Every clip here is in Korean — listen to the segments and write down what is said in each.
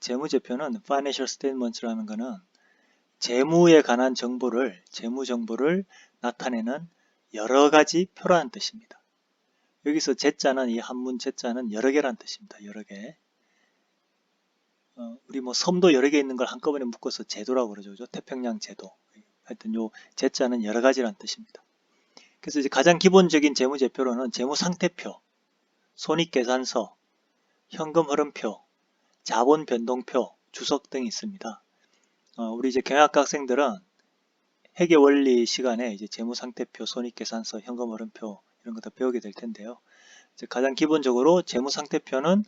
재무제표는 Financial Statements라는 거는 재무에 관한 정보를, 재무 정보를 나타내는 여러 가지 표라는 뜻입니다. 여기서 제자는, 이 한문 제자는 여러 개라는 뜻입니다. 여러 개. 우리 뭐 섬도 여러 개 있는 걸 한꺼번에 묶어서 제도라고 그러죠. 그죠? 태평양 제도. 하여튼 요 제자는 여러 가지라는 뜻입니다. 그래서 이제 가장 기본적인 재무제표로는 재무상태표, 손익계산서, 현금흐름표, 자본변동표, 주석 등이 있습니다. 우리 이제 경영학과 학생들은 회계원리 시간에 이제 재무상태표, 손익계산서, 현금흐름표 이런 거 다 배우게 될 텐데요. 이제 가장 기본적으로 재무상태표는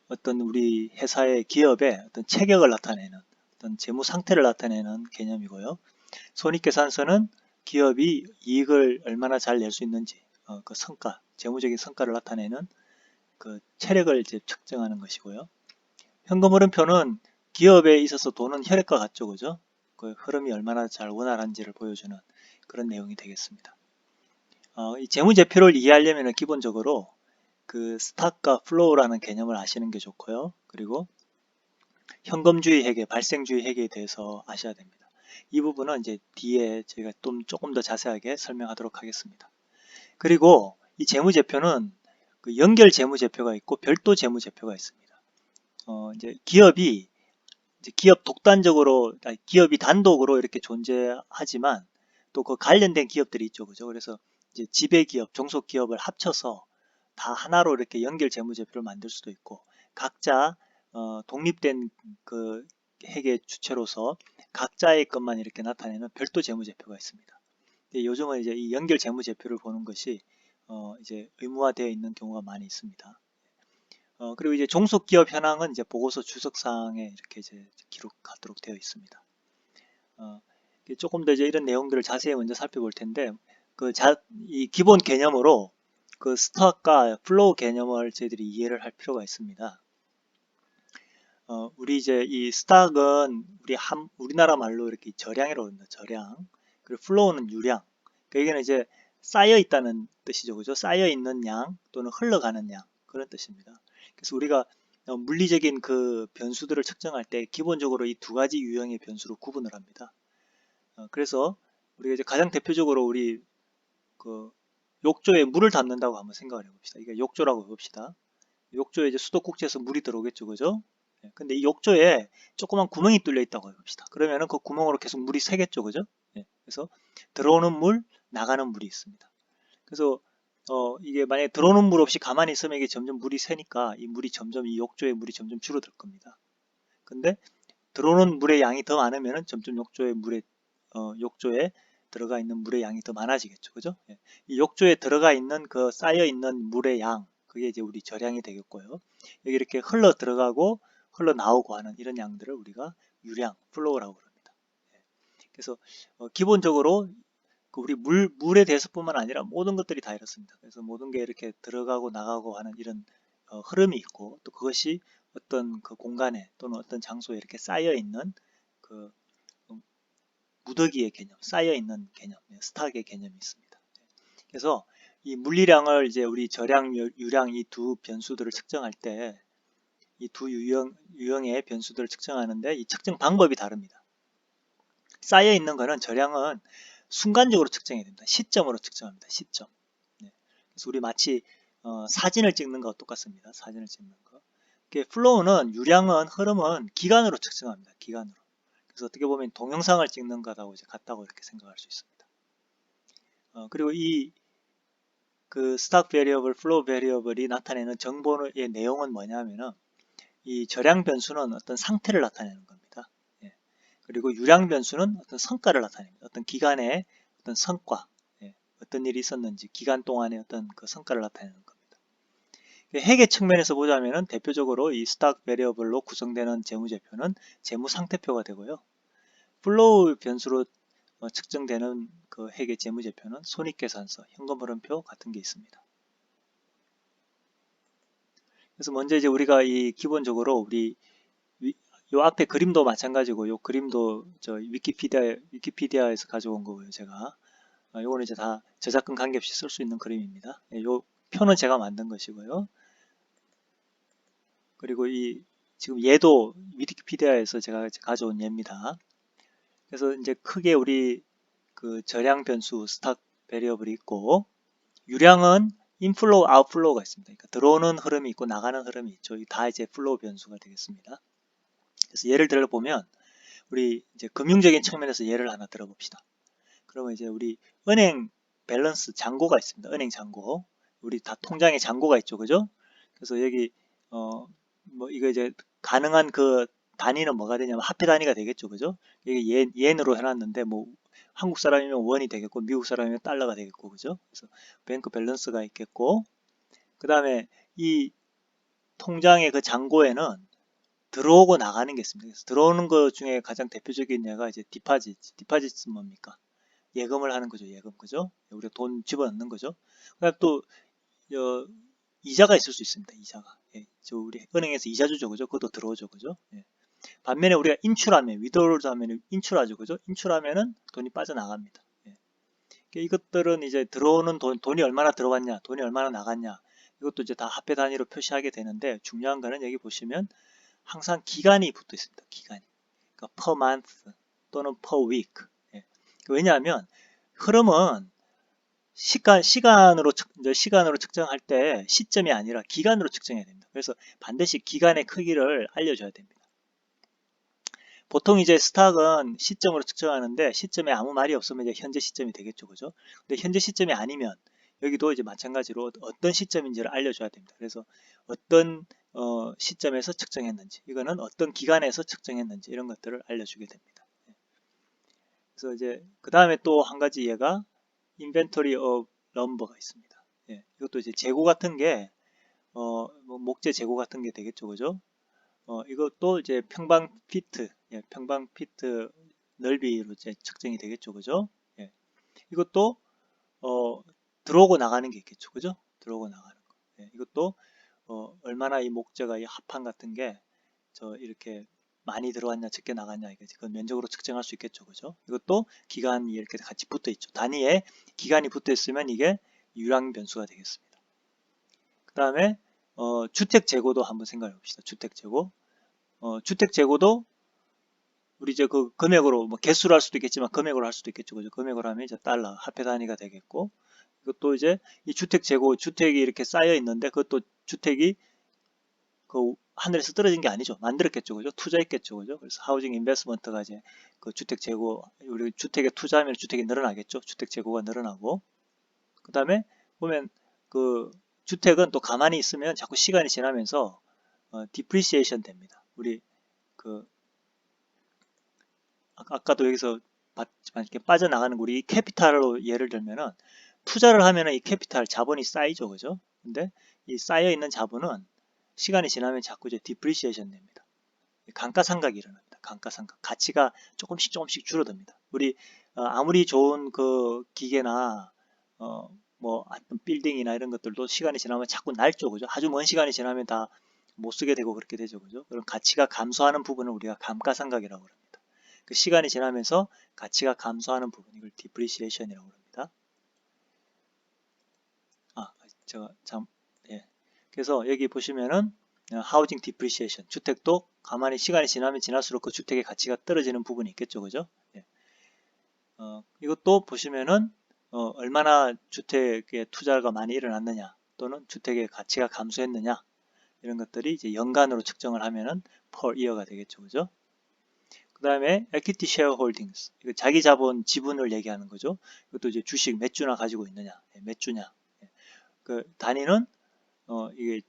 어떤 우리 회사의 기업의 어떤 체격을 나타내는 어떤 재무 상태를 나타내는 개념이고요. 손익계산서는 기업이 이익을 얼마나 잘 낼 수 있는지 그 성과, 재무적인 성과를 나타내는 그 체력을 이제 측정하는 것이고요. 현금흐름표는 기업에 있어서 돈은 혈액과 같죠, 그죠? 그 흐름이 얼마나 잘 원활한지를 보여주는 그런 내용이 되겠습니다. 이 재무제표를 이해하려면 기본적으로 그 스탁과 플로우라는 개념을 아시는 게 좋고요. 그리고 현금주의 회계, 발생주의 회계에 대해서 아셔야 됩니다. 이 부분은 이제 뒤에 저희가 좀 조금 더 자세하게 설명하도록 하겠습니다. 그리고 이 재무제표는 그 연결 재무제표가 있고 별도 재무제표가 있습니다. 이제 기업이 기업 독단적으로, 기업이 단독으로 이렇게 존재하지만 또 그 관련된 기업들이 있죠, 그죠? 그래서 이제 지배기업, 종속기업을 합쳐서 다 하나로 이렇게 연결 재무제표를 만들 수도 있고, 각자 독립된 그 회계 주체로서 각자의 것만 이렇게 나타내는 별도 재무제표가 있습니다. 요즘은 이제 이 연결 재무제표를 보는 것이 이제 의무화되어 있는 경우가 많이 있습니다. 그리고 이제 종속기업 현황은 이제 보고서 주석사항에 이렇게 이제 기록하도록 되어 있습니다. 조금 더 이제 이런 내용들을 자세히 먼저 살펴볼 텐데, 이 기본 개념으로 그 스탁과 플로우 개념을 저희들이 이해를 할 필요가 있습니다. 우리 이제 이 스탁은 우리나라 말로 이렇게 절량이라고 합니다. 절량. 그리고 플로우는 유량. 그러니까 여기는 이제 쌓여 있다는 뜻이죠. 그죠? 쌓여 있는 양 또는 흘러가는 양. 그런 뜻입니다. 그래서 우리가 물리적인 그 변수들을 측정할 때 기본적으로 이 두 가지 유형의 변수로 구분을 합니다. 그래서 우리가 이제 가장 대표적으로 우리 그 욕조에 물을 담는다고 한번 생각을 해봅시다. 이게 욕조라고 해봅시다. 욕조에 이제 수도꼭지에서 물이 들어오겠죠, 그죠? 근데 이 욕조에 조그만 구멍이 뚫려 있다고 해봅시다. 그러면은 그 구멍으로 계속 물이 새겠죠, 그죠? 그래서 들어오는 물, 나가는 물이 있습니다. 그래서 이게 만약에 들어오는 물 없이 가만히 있으면 이게 점점 물이 새니까 이 욕조의 물이 점점 줄어들 겁니다. 근데 들어오는 물의 양이 더 많으면 점점 욕조에 들어가 있는 물의 양이 더 많아지겠죠. 그죠? 이 욕조에 들어가 있는 그 쌓여 있는 물의 양, 그게 이제 우리 절량이 되겠고요. 여기 이렇게 흘러 들어가고 흘러 나오고 하는 이런 양들을 우리가 유량, 플로우라고 그럽니다. 그래서 기본적으로 우리 물에 대해서뿐만 아니라 모든 것들이 다 이렇습니다. 그래서 모든 게 이렇게 들어가고 나가고 하는 이런 흐름이 있고, 또 그것이 어떤 그 공간에 또는 어떤 장소에 이렇게 쌓여 있는 그 무더기의 개념, 쌓여 있는 개념, 스탁의 개념이 있습니다. 그래서 이 물리량을 이제 우리 절량, 유량 이 두 변수들을 측정할 때 이 두 유형의 변수들을 측정하는데 이 측정 방법이 다릅니다. 쌓여 있는 거는 절량은 순간적으로 측정이 됩니다. 시점으로 측정합니다. 시점. 그래서 우리 마치 사진을 찍는 거와 똑같습니다. 사진을 찍는 거. 플로우는 유량은 흐름은 기간으로 측정합니다. 기간으로. 그래서 어떻게 보면 동영상을 찍는 거하고 이제 같다고 이렇게 생각할 수 있습니다. 그리고 그 스탁 베리어블, 플로우 베리어블이 나타내는 정보의 내용은 뭐냐면은 이 절량 변수는 어떤 상태를 나타내는 겁니다. 그리고 유량 변수는 어떤 성과를 나타냅니다. 어떤 기간의 어떤 성과, 어떤 일이 있었는지 기간 동안의 어떤 그 성과를 나타내는 겁니다. 회계 측면에서 보자면은 대표적으로 이 스탁 베리어블로 구성되는 재무제표는 재무상태표가 되고요. 플로우 변수로 측정되는 그 회계 재무제표는 손익계산서, 현금흐름표 같은 게 있습니다. 그래서 먼저 이제 우리가 이 기본적으로 우리 요 앞에 그림도 마찬가지고, 요 그림도 저 위키피디아에서 가져온 거고요, 제가. 요거는 이제 다 저작권 관계없이 쓸 수 있는 그림입니다. 요 표는 제가 만든 것이고요. 그리고 이 지금 얘도 위키피디아에서 제가 가져온 예입니다. 그래서 이제 크게 우리 그 저량 변수 스탁 베리어블이 있고, 유량은 인플로우, 아웃플로우가 있습니다. 그러니까 들어오는 흐름이 있고 나가는 흐름이 있죠. 다 이제 플로우 변수가 되겠습니다. 그래서 예를 들어보면 우리 이제 금융적인 측면에서 예를 하나 들어봅시다. 그러면 이제 우리 은행 밸런스 잔고가 있습니다. 은행 잔고. 우리 다 통장에 잔고가 있죠. 그죠? 그래서 여기 뭐 이거 이제 가능한 그 단위는 뭐가 되냐면 화폐 단위가 되겠죠. 그죠? 여기 엔으로 해놨는데 뭐 한국 사람이면 원이 되겠고 미국 사람이면 달러가 되겠고 그죠? 그래서 뱅크 밸런스가 있겠고, 그 다음에 이 통장의 그 잔고에는 들어오고 나가는 게 있습니다. 그래서 들어오는 것 중에 가장 대표적인 예가 이제 디파짓은 뭡니까? 예금을 하는 거죠. 예금. 그죠? 우리가 돈 집어넣는 거죠. 그다음 또 이자가 있을 수 있습니다. 이자가. 예, 저 우리 은행에서 이자 주죠. 그죠? 그것도 들어오죠. 그죠? 예. 반면에 우리가 인출하면, 위드로를 하면 인출하죠. 그죠? 인출하면은 돈이 빠져나갑니다. 예. 그러니까 이것들은 이제 들어오는 돈이 얼마나 들어왔냐, 돈이 얼마나 나갔냐, 이것도 이제 다 화폐 단위로 표시하게 되는데, 중요한 거는 여기 보시면 항상 기간이 붙어 있습니다. 기간이. 그러니까 per month 또는 per week. 예. 왜냐하면 흐름은 시간으로 측정할 때 시점이 아니라 기간으로 측정해야 됩니다. 그래서 반드시 기간의 크기를 알려줘야 됩니다. 보통 이제 스탁은 시점으로 측정하는데, 시점에 아무 말이 없으면 이제 현재 시점이 되겠죠. 그죠? 근데 현재 시점이 아니면 여기도 이제 마찬가지로 어떤 시점인지를 알려줘야 됩니다. 그래서 어떤 시점에서 측정했는지, 이거는 어떤 기간에서 측정했는지, 이런 것들을 알려주게 됩니다. 그래서 이제 그 다음에 또 한 가지 얘가 inventory of lumber가 있습니다. 예, 이것도 이제 재고 같은 게 뭐 목재 재고 같은 게 되겠죠. 그죠? 이것도 이제 평방 피트, 예, 평방 피트 넓이로 이제 측정이 되겠죠. 그죠? 예. 이것도 들어오고 나가는 게 있겠죠. 그죠? 들어오고 나가는 거. 예, 이것도 얼마나 이 목재가 이 합판 같은 게 이렇게 많이 들어왔냐 적게 나갔냐, 이거 그 면적으로 측정할 수 있겠죠. 그죠? 이것도 기간이 이렇게 같이 붙어 있죠. 단위에 기간이 붙어 있으면 이게 유량 변수가 되겠습니다. 그 다음에 주택 재고도 한번 생각해 봅시다. 주택 재고. 주택 재고도 우리 이제 그 금액으로 뭐 개수로 할 수도 있겠지만 금액으로 할 수도 있겠죠. 그죠? 금액으로 하면 이제 달러, 화폐 단위가 되겠고, 이것도 이제 이 주택 재고, 주택이 이렇게 쌓여 있는데 그것도 주택이 그 하늘에서 떨어진 게 아니죠. 만들었겠죠. 그죠? 투자했겠죠. 그죠? 그래서 하우징 인베스트먼트가 이제 그 주택 재고, 우리 주택에 투자하면 주택이 늘어나겠죠. 주택 재고가 늘어나고, 그 다음에 보면 그 주택은 또 가만히 있으면 자꾸 시간이 지나면서 디프리시에이션 됩니다. 우리 그 아까도 여기서 봤지만 이렇게 빠져나가는 거, 우리 캐피탈로 예를 들면은 투자를 하면은 이 캐피탈 자본이 쌓이죠. 그죠? 근데 이 쌓여 있는 자본은 시간이 지나면 자꾸 이제 디프리시에이션 됩니다. 감가상각이 일어납니다. 감가상각. 가치가 조금씩 줄어듭니다. 우리 아무리 좋은 그 기계나 뭐 어떤 빌딩이나 이런 것들도 시간이 지나면 자꾸 낡죠. 그죠? 아주 먼 시간이 지나면 다 못 쓰게 되고 그렇게 되죠. 그죠? 그런 가치가 감소하는 부분을 우리가 감가상각이라고 합니다. 그 시간이 지나면서 가치가 감소하는 부분, 이걸 디프리시에이션이라고 합니다. 제가 참, 예. 그래서 여기 보시면은 하우징 디프리시에이션, 주택도 가만히 시간이 지나면 지날수록 그 주택의 가치가 떨어지는 부분이 있겠죠. 그죠? 예. 이것도 보시면은 얼마나 주택에 투자가 많이 일어났느냐, 또는 주택의 가치가 감소했느냐, 이런 것들이 이제 연간으로 측정을 하면은 per year가 되겠죠. 그죠? 그 다음에 equity shareholdings, 이거 자기 자본 지분을 얘기하는 거죠. 이것도 이제 주식 몇 주나 가지고 있느냐, 몇 주냐. 그 단위는 이게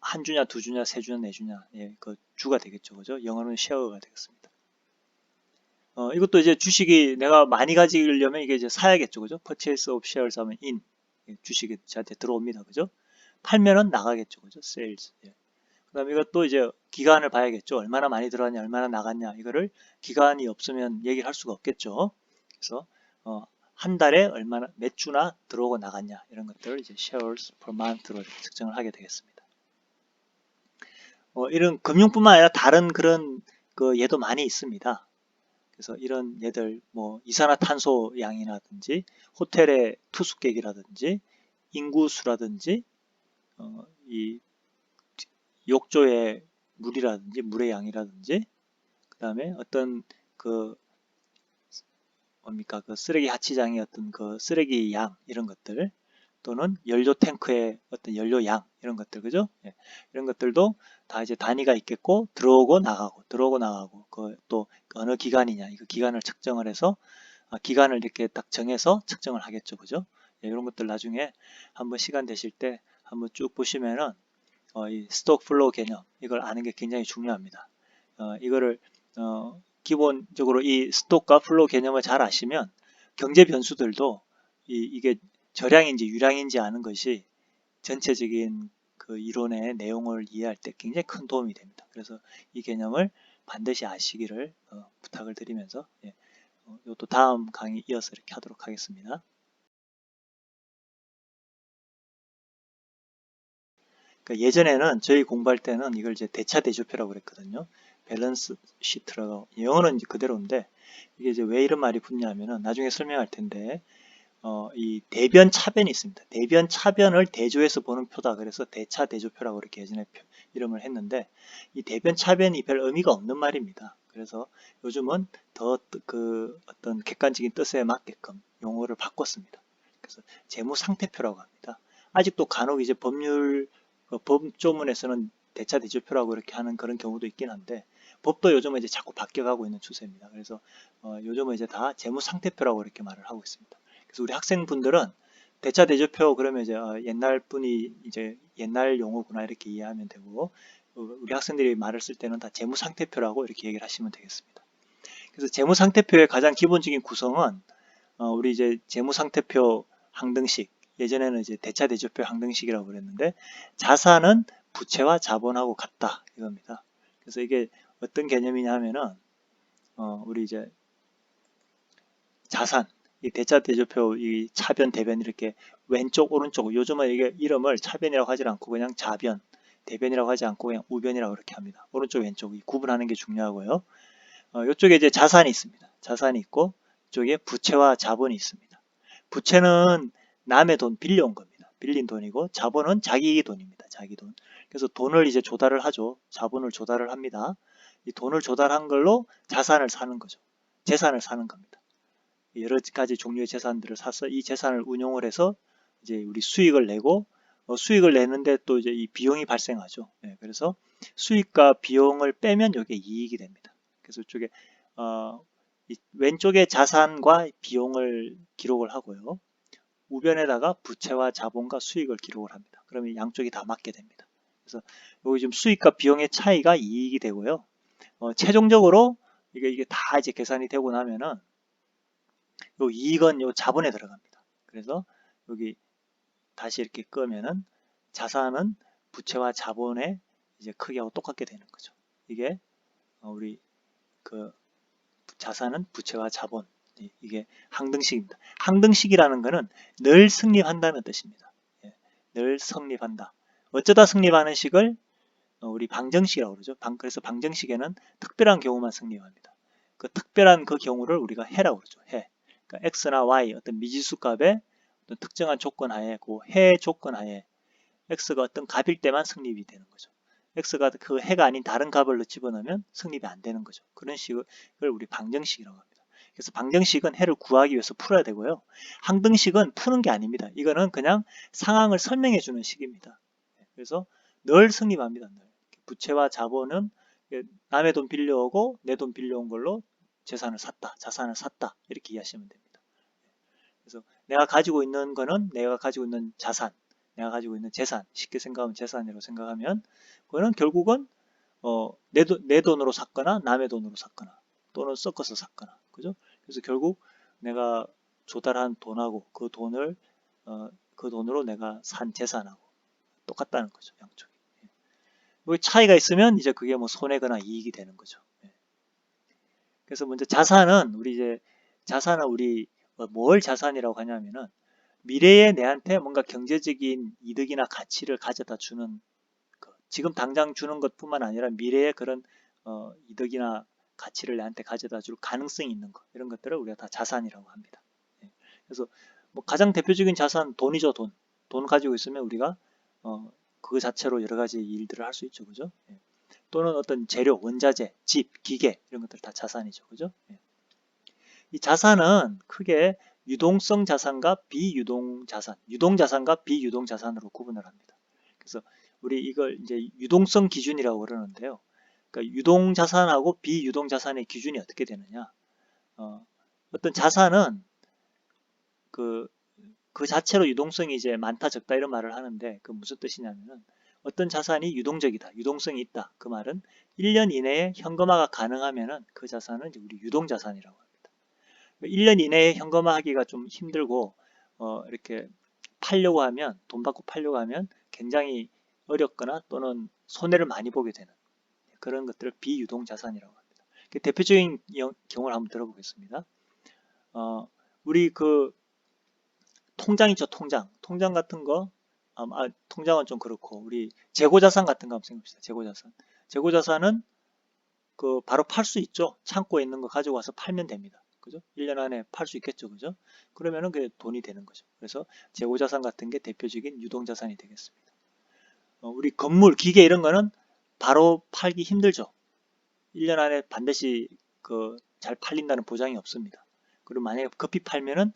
한 주냐, 두 주냐, 세 주냐, 네 주냐, 예, 그 주가 되겠죠. 그죠? 영어로는 share가 되겠습니다. 이것도 이제 주식이 내가 많이 가지려면 이게 이제 사야겠죠. 그죠? purchase of shares 하면 in, 주식이 저한테 들어옵니다. 그죠? 팔면은 나가겠죠. 그죠? sales. 예. 그 다음에 이것도 이제 기간을 봐야겠죠. 얼마나 많이 들어왔냐, 얼마나 나갔냐. 이거를 기간이 없으면 얘기를 할 수가 없겠죠. 그래서 한 달에 얼마나 몇 주나 들어오고 나갔냐, 이런 것들을 이제 shares per month로 측정을 하게 되겠습니다. 이런 금융뿐만 아니라 다른 그런 그 예도 많이 있습니다. 그래서 이런 예들 뭐 이산화탄소 양이라든지 호텔의 투숙객이라든지 인구수라든지 이 욕조의 물이라든지 물의 양이라든지 그 다음에 어떤 그 뭡니까 그 쓰레기 하치장의 어떤 그 쓰레기 양 이런 것들 또는 연료 탱크의 어떤 연료 양 이런 것들 그죠? 예. 이런 것들도 다 이제 단위가 있겠고 들어오고 나가고 그 또 어느 기간이냐 이거 기간을 측정을 해서 기간을 이렇게 딱 정해서 측정을 하겠죠 그죠? 예, 이런 것들 나중에 한번 시간 되실 때 한번 쭉 보시면은 이 스톡 플로우 개념 이걸 아는 게 굉장히 중요합니다. 이거를 기본적으로 이 스톡과 플로우 개념을 잘 아시면 경제 변수들도 이게 절량인지 유량인지 아는 것이 전체적인 그 이론의 내용을 이해할 때 굉장히 큰 도움이 됩니다. 그래서 이 개념을 반드시 아시기를 부탁을 드리면서 이것도 다음 강의 이어서 이렇게 하도록 하겠습니다. 그러니까 예전에는 저희 공부할 때는 이걸 이제 대차대조표라고 그랬거든요. 밸런스 시트라고 영어는 이제 그대로인데 이게 이제 왜 이런 말이 붙냐면은 나중에 설명할 텐데 이 대변 차변이 있습니다. 대변 차변을 대조해서 보는 표다. 그래서 대차 대조표라고 이렇게 예전에 이름을 했는데 이 대변 차변이 별 의미가 없는 말입니다. 그래서 요즘은 더 그 어떤 객관적인 뜻에 맞게끔 용어를 바꿨습니다. 그래서 재무 상태표라고 합니다. 아직도 간혹 이제 법조문에서는 대차 대조표라고 이렇게 하는 그런 경우도 있긴 한데 법도 요즘은 이제 자꾸 바뀌어가고 있는 추세입니다. 그래서 요즘은 이제 다 재무 상태표라고 이렇게 말을 하고 있습니다. 그래서 우리 학생분들은 대차 대조표 그러면 이제 옛날 분이 이제 옛날 용어구나 이렇게 이해하면 되고 우리 학생들이 말을 쓸 때는 다 재무 상태표라고 이렇게 얘기를 하시면 되겠습니다. 그래서 재무 상태표의 가장 기본적인 구성은 우리 이제 재무 상태표 항등식 예전에는 이제 대차 대조표 항등식이라고 그랬는데 자산은 부채와 자본하고 같다 이겁니다. 그래서 이게 어떤 개념이냐 하면은 우리 이제 자산 이 대차 대조표 이 차변 대변 이렇게 왼쪽 오른쪽 요즘은 이게 이름을 차변이라고 하지 않고 그냥 자변 대변이라고 하지 않고 그냥 우변이라고 이렇게 합니다. 오른쪽 왼쪽 구분하는 게 중요하고요. 이쪽에 이제 자산이 있습니다. 자산이 있고 이쪽에 부채와 자본이 있습니다. 부채는 남의 돈 빌려온 겁니다. 빌린 돈이고 자본은 자기 돈입니다. 자기 돈. 그래서 돈을 이제 조달을 하죠. 자본을 조달을 합니다. 이 돈을 조달한 걸로 자산을 사는 거죠. 재산을 사는 겁니다. 여러 가지 종류의 재산들을 사서 이 재산을 운용을 해서 이제 우리 수익을 내고 수익을 내는데 또 이제 이 비용이 발생하죠. 그래서 수익과 비용을 빼면 이게 이익이 됩니다. 그래서 이쪽에 이 왼쪽에 자산과 비용을 기록을 하고요. 우변에다가 부채와 자본과 수익을 기록을 합니다. 그러면 양쪽이 다 맞게 됩니다. 그래서 여기 지금 수익과 비용의 차이가 이익이 되고요. 최종적으로 이게 다 이제 계산이 되고 나면은 요 이익은 요 자본에 들어갑니다. 그래서 여기 다시 이렇게 끄면은 자산은 부채와 자본의 이제 크기하고 똑같게 되는 거죠. 이게 우리 그 자산은 부채와 자본 이게 항등식입니다. 항등식이라는 것은 늘 성립한다는 뜻입니다. 늘 성립한다. 어쩌다 성립하는 식을 우리 방정식이라고 그러죠. 그래서 방정식에는 특별한 경우만 성립합니다. 그 특별한 그 경우를 우리가 해라고 그러죠. 해. 그러니까 x나 y 어떤 미지수 값에 어떤 특정한 조건 하에 그 해 조건 하에 x가 어떤 값일 때만 성립이 되는 거죠. x가 그 해가 아닌 다른 값을 집어넣으면 성립이 안 되는 거죠. 그런 식을 우리 방정식이라고 합니다. 그래서 방정식은 해를 구하기 위해서 풀어야 되고요. 항등식은 푸는 게 아닙니다. 이거는 그냥 상황을 설명해 주는 식입니다. 그래서 늘 성립합니다. 늘. 부채와 자본은 남의 돈 빌려오고 내 돈 빌려온 걸로 재산을 샀다, 자산을 샀다 이렇게 이해하시면 됩니다. 그래서 내가 가지고 있는 거는 내가 가지고 있는 자산, 내가 가지고 있는 재산, 쉽게 생각하면 재산이라고 생각하면 그거는 결국은 내 돈으로 샀거나 남의 돈으로 샀거나 또는 섞어서 샀거나 그죠? 그래서 결국 내가 조달한 돈하고 그 돈으로 내가 산 재산하고 똑같다는 거죠. 양쪽이. 뭐 차이가 있으면 이제 그게 뭐 손해거나 이익이 되는 거죠. 그래서 먼저 자산은 우리 뭘 자산이라고 하냐면은 미래에 내한테 뭔가 경제적인 이득이나 가치를 가져다 주는 것. 지금 당장 주는 것뿐만 아니라 미래에 그런 이득이나 가치를 내한테 가져다 줄 가능성이 있는 것. 이런 것들을 우리가 다 자산이라고 합니다. 그래서 뭐 가장 대표적인 자산 돈이죠, 돈 가지고 있으면 우리가 그 자체로 여러 가지 일들을 할 수 있죠. 그죠? 또는 어떤 재료, 원자재, 집, 기계 이런 것들 다 자산이죠. 그죠? 예. 이 자산은 크게 유동성 자산과 비유동 자산, 유동 자산과 비유동 자산으로 구분을 합니다. 그래서 우리 이걸 이제 유동성 기준이라고 그러는데요. 그러니까 유동 자산하고 비유동 자산의 기준이 어떻게 되느냐? 어떤 자산은 그 자체로 유동성이 이제 많다 적다 이런 말을 하는데 그 무슨 뜻이냐면은 어떤 자산이 유동적이다, 유동성이 있다. 그 말은 1년 이내에 현금화가 가능하면은 그 자산은 이제 우리 유동 자산이라고 합니다. 1년 이내에 현금화하기가 좀 힘들고 이렇게 팔려고 하면 돈 받고 팔려고 하면 굉장히 어렵거나 또는 손해를 많이 보게 되는 그런 것들을 비유동 자산이라고 합니다. 대표적인 경우를 한번 들어보겠습니다. 우리 그 통장 있죠, 통장. 통장 같은 거, 통장은 좀 그렇고, 우리 재고자산 같은 거 한번 생각합시다. 재고자산. 재고자산은 그 바로 팔 수 있죠. 창고에 있는 거 가지고 와서 팔면 됩니다. 그죠? 1년 안에 팔 수 있겠죠. 그죠? 그러면은 그게 돈이 되는 거죠. 그래서 재고자산 같은 게 대표적인 유동자산이 되겠습니다. 우리 건물, 기계 이런 거는 바로 팔기 힘들죠. 1년 안에 반드시 그 잘 팔린다는 보장이 없습니다. 그리고 만약에 급히 팔면은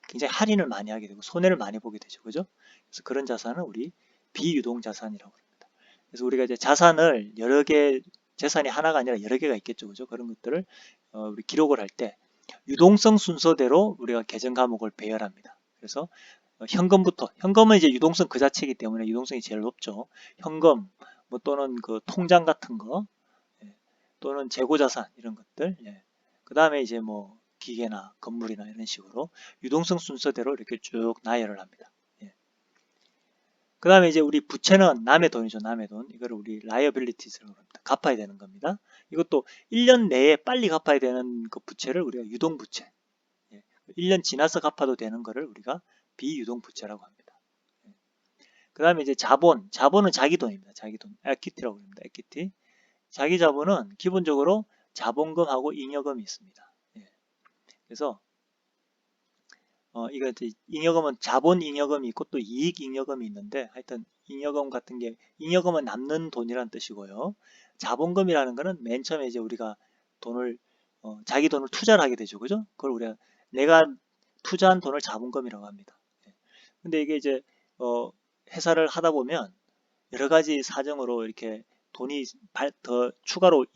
굉장히 할인을 많이 하게 되고 손해를 많이 보게 되죠. 그죠? 그래서 그런 자산은 우리 비유동 자산이라고 합니다. 그래서 우리가 이제 자산을 여러 개, 재산이 하나가 아니라 여러 개가 있겠죠. 그죠? 그런 것들을 우리 기록을 할 때 유동성 순서대로 우리가 계정 과목을 배열합니다. 그래서 현금부터, 현금은 이제 유동성 그 자체이기 때문에 유동성이 제일 높죠. 현금, 뭐 또는 그 통장 같은 거, 예, 또는 재고자산 이런 것들, 예. 그 다음에 이제 뭐 기계나 건물이나 이런 식으로 유동성 순서대로 이렇게 쭉 나열을 합니다. 예. 그 다음에 이제 우리 부채는 남의 돈이죠. 남의 돈. 이거를 우리 liabilities라고 합니다. 갚아야 되는 겁니다. 이것도 1년 내에 빨리 갚아야 되는 그 부채를 우리가 유동부채. 예. 1년 지나서 갚아도 되는 거를 우리가 비유동부채라고 합니다. 예. 그 다음에 이제 자본. 자본은 자기 돈입니다. 자기 돈. equity라고 합니다. equity. 자기 자본은 기본적으로 자본금하고 잉여금이 있습니다. 예. 그래서 이거 잉여금은 자본 잉여금이 있고 또 이익 잉여금이 있는데 하여튼 잉여금 같은 게 잉여금은 남는 돈이란 뜻이고요. 자본금이라는 거는 맨 처음에 이제 우리가 돈을 자기 돈을 투자를 하게 되죠. 그죠? 그걸 우리가 내가 투자한 돈을 자본금이라고 합니다. 예. 근데 이게 이제 회사를 하다 보면 여러 가지 사정으로 이렇게 돈이 더 추가로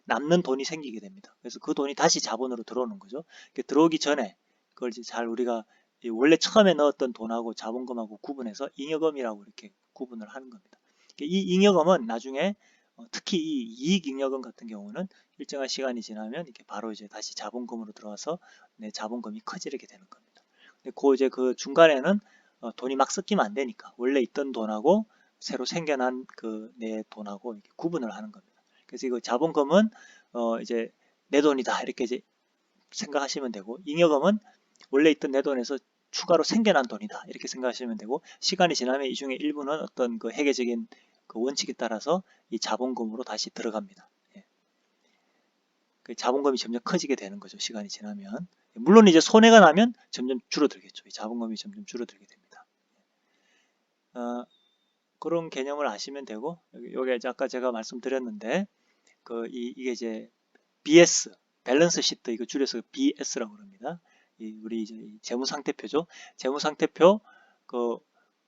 남는 돈이 생기게 됩니다. 그래서 그 돈이 다시 자본으로 들어오는 거죠. 들어오기 전에 그걸 이제 잘 우리가 원래 처음에 넣었던 돈하고 자본금하고 구분해서 잉여금이라고 이렇게 구분을 하는 겁니다. 이 잉여금은 나중에 특히 이 이익잉여금 같은 경우는 일정한 시간이 지나면 이렇게 바로 이제 다시 자본금으로 들어와서 내 자본금이 커지게 되는 겁니다. 근데 이제 그 중간에는 돈이 막 섞이면 안 되니까 원래 있던 돈하고 새로 생겨난 그 내 돈하고 이렇게 구분을 하는 겁니다. 그래서 이거 자본금은 이제 내 돈이다 이렇게 이제 생각하시면 되고 잉여금은 원래 있던 내 돈에서 추가로 생겨난 돈이다 이렇게 생각하시면 되고 시간이 지나면 이 중에 일부는 어떤 그 회계적인 그 원칙에 따라서 이 자본금으로 다시 들어갑니다. 예. 그 자본금이 점점 커지게 되는 거죠. 시간이 지나면 물론 이제 손해가 나면 점점 줄어들겠죠. 이 자본금이 점점 줄어들게 됩니다. 그런 개념을 아시면 되고 여기 이제 아까 제가 말씀드렸는데 이게 이제 BS 밸런스 시트 이거 줄여서 BS라고 합니다. 우리 이제 재무상태표죠. 재무상태표 그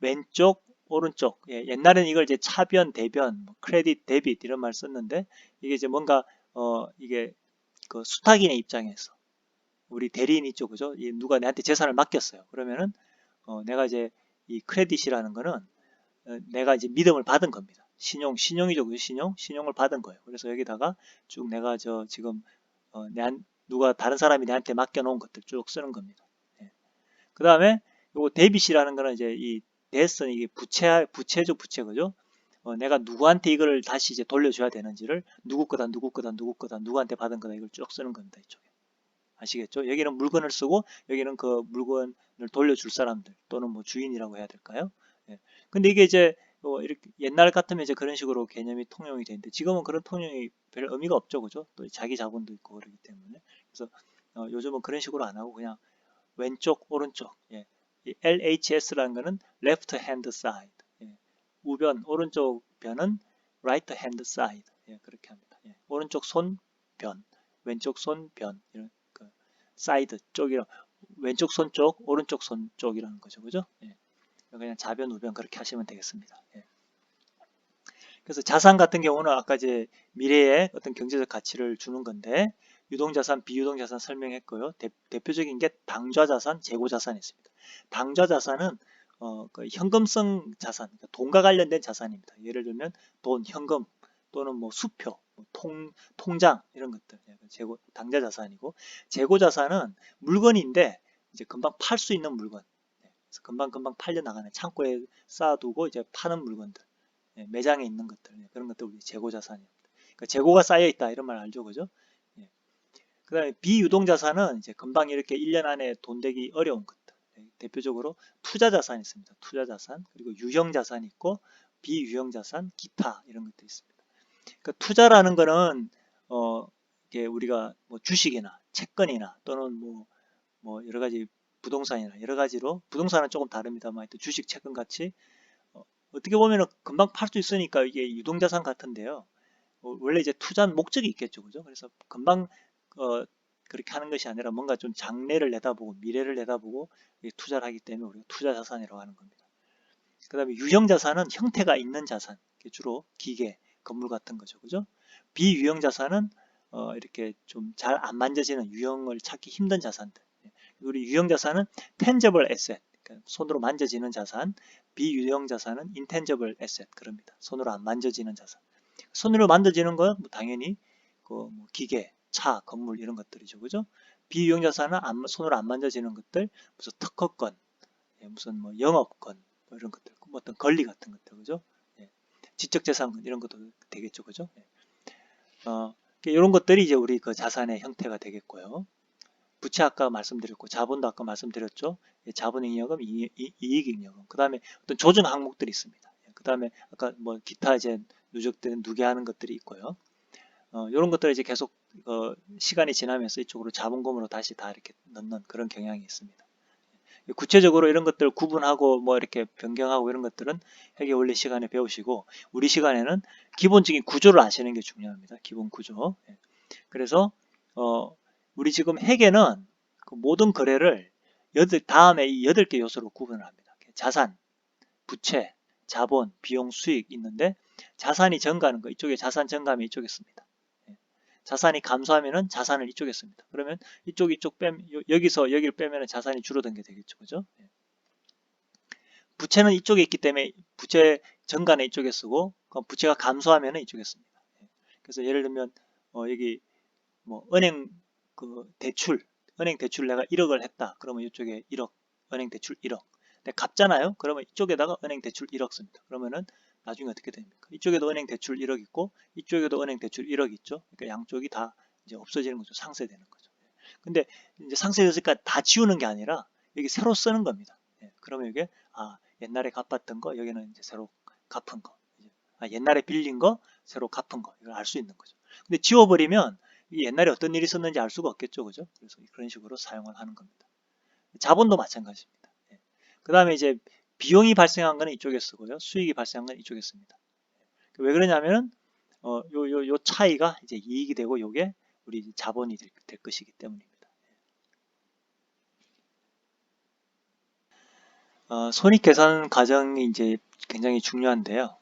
왼쪽 오른쪽 옛날에는 이걸 이제 차변 대변 크레딧 데빗 이런 말 썼는데 이게 이제 뭔가 이게 그 수탁인의 입장에서 우리 대리인 있죠, 그죠? 누가 내한테 재산을 맡겼어요. 그러면은 내가 이제 이 크레딧이라는 거는 내가 이제 믿음을 받은 겁니다. 신용이죠, 그죠? 신용을 받은 거예요. 그래서 여기다가 쭉 내가 지금 누가 다른 사람이 내한테 맡겨놓은 것들 쭉 쓰는 겁니다. 예. 그 다음에 요거 데빗이라는 거는 이제 이 데스는 이게 부채죠, 부채 그죠? 내가 누구한테 이걸 다시 이제 돌려줘야 되는지를 누구 거다, 누구 거다, 누구 거다, 누구한테 받은 거다 이걸 쭉 쓰는 겁니다. 이쪽에. 아시겠죠? 여기는 물건을 쓰고 여기는 그 물건을 돌려줄 사람들 또는 뭐 주인이라고 해야 될까요? 예. 근데 이게 이제 이렇게 옛날 같으면 이제 그런 식으로 개념이 통용이 되는데 지금은 그런 통용이 별 의미가 없죠, 그죠? 또 자기 자본도 있고 그러기 때문에 그래서 요즘은 그런 식으로 안 하고 그냥 왼쪽 오른쪽 예. 이 LHS라는 거는 left hand side 예. 우변 오른쪽 변은 right hand side. 예, 그렇게 합니다. 예, 오른쪽 손변, 왼쪽 손변, 이런 그 사이드 쪽이라 왼쪽 손 쪽, 오른쪽 손 쪽이라는 거죠, 그죠? 예, 그냥 좌변, 우변 그렇게 하시면 되겠습니다. 예. 그래서 자산 같은 경우는 아까 이제 미래에 어떤 경제적 가치를 주는 건데 유동자산, 비유동자산 설명했고요. 대표적인 게 당좌자산, 재고자산이 있습니다. 당좌자산은 그 현금성 자산, 그러니까 돈과 관련된 자산입니다. 예를 들면 돈, 현금 또는 뭐 수표, 뭐 통장 이런 것들 재고 당좌자산이고 재고자산은 물건인데 이제 금방 팔 수 있는 물건, 그래서 금방 팔려 나가는 창고에 쌓아두고 이제 파는 물건들. 예, 매장에 있는 것들, 그런 것들 우리 재고자산입니다. 그러니까 재고가 쌓여 있다 이런 말 알죠, 그죠? 예. 그다음에 비유동자산은 이제 금방 이렇게 1년 안에 돈 되기 어려운 것들. 예, 대표적으로 투자자산이 있습니다. 투자자산 그리고 유형자산이 있고 비유형자산, 기타 이런 것도 있습니다. 그러니까 투자라는 거는 이게 우리가 뭐 주식이나 채권이나 또는 뭐 여러 가지 부동산이나 여러 가지로 부동산은 조금 다릅니다만 하여튼 주식, 채권 같이 어떻게 보면 금방 팔 수 있으니까 이게 유동자산 같은데요. 원래 이제 투자는 목적이 있겠죠, 그죠? 그래서 금방 그렇게 하는 것이 아니라 뭔가 좀 장래를 내다보고 미래를 내다보고 투자를 하기 때문에 우리가 투자자산이라고 하는 겁니다. 그 다음에 유형자산은 형태가 있는 자산, 주로 기계, 건물 같은 거죠, 그죠? 비유형자산은 이렇게 좀 잘 안 만져지는 유형을 찾기 힘든 자산들. 우리 유형자산은 tangible asset, 그러니까 손으로 만져지는 자산, 비유형자산은 intangible asset, 그럽니다. 손으로 안 만져지는 자산. 손으로 만져지는 건 뭐 당연히 그 뭐 기계, 차, 건물 이런 것들이죠, 그죠? 비유형자산은 손으로 안 만져지는 것들, 무슨 특허권, 무슨 뭐 영업권, 뭐 이런 것들, 뭐 어떤 권리 같은 것들, 그죠? 예. 지적재산권 이런 것도 되겠죠, 그죠? 예. 이런 것들이 이제 우리 그 자산의 형태가 되겠고요. 부채 아까 말씀드렸고 자본도 아까 말씀드렸죠. 자본잉여금, 이익잉여금. 그 다음에 어떤 조정 항목들이 있습니다. 그 다음에 아까 뭐 기타 이제 누적된 누계하는 것들이 있고요. 이런 것들을 이제 계속 시간이 지나면서 이쪽으로 자본금으로 다시 다 이렇게 넣는 그런 경향이 있습니다. 구체적으로 이런 것들을 구분하고 뭐 이렇게 변경하고 이런 것들은 회계 원리 시간에 배우시고 우리 시간에는 기본적인 구조를 아시는 게 중요합니다. 기본 구조. 그래서 우리 지금 회계는 그 모든 거래를 다음에 이 8개 요소로 구분을 합니다. 자산, 부채, 자본, 비용, 수익 있는데 자산이 증가하는 거 이쪽에 자산 증가하면 이쪽에 씁니다. 자산이 감소하면은 자산을 이쪽에 씁니다. 그러면 이쪽 여기서 여기를 빼면 자산이 줄어든 게 되겠죠, 그죠? 부채는 이쪽에 있기 때문에 부채 증가는 이쪽에 쓰고 부채가 감소하면 이쪽에 씁니다. 그래서 예를 들면 여기 뭐 은행 은행 대출 내가 1억을 했다. 그러면 이쪽에 1억, 은행 대출 1억. 근데 갚잖아요. 그러면 이쪽에다가 은행 대출 1억 씁니다. 그러면은 나중에 어떻게 됩니까? 이쪽에도 은행 대출 1억 있고 이쪽에도 은행 대출 1억 있죠. 그러니까 양쪽이 다 이제 없어지는 거죠. 상쇄되는 거죠. 근데 이제 상쇄됐으니까 다 지우는 게 아니라 여기 새로 쓰는 겁니다. 그러면 이게 옛날에 갚았던 거 여기는 이제 새로 갚은 거. 옛날에 빌린 거 새로 갚은 거. 이걸 알 수 있는 거죠. 근데 지워버리면 옛날에 어떤 일이 있었는지 알 수가 없겠죠, 그죠? 그래서 그런 식으로 사용을 하는 겁니다. 자본도 마찬가지입니다. 그 다음에 이제 비용이 발생한 거는 이쪽에 쓰고요. 수익이 발생한 건 이쪽에 씁니다. 왜 그러냐면은 요 차이가 이제 이익이 되고 요게 우리 자본이 될 것이기 때문입니다. 손익계산 과정이 이제 굉장히 중요한데요.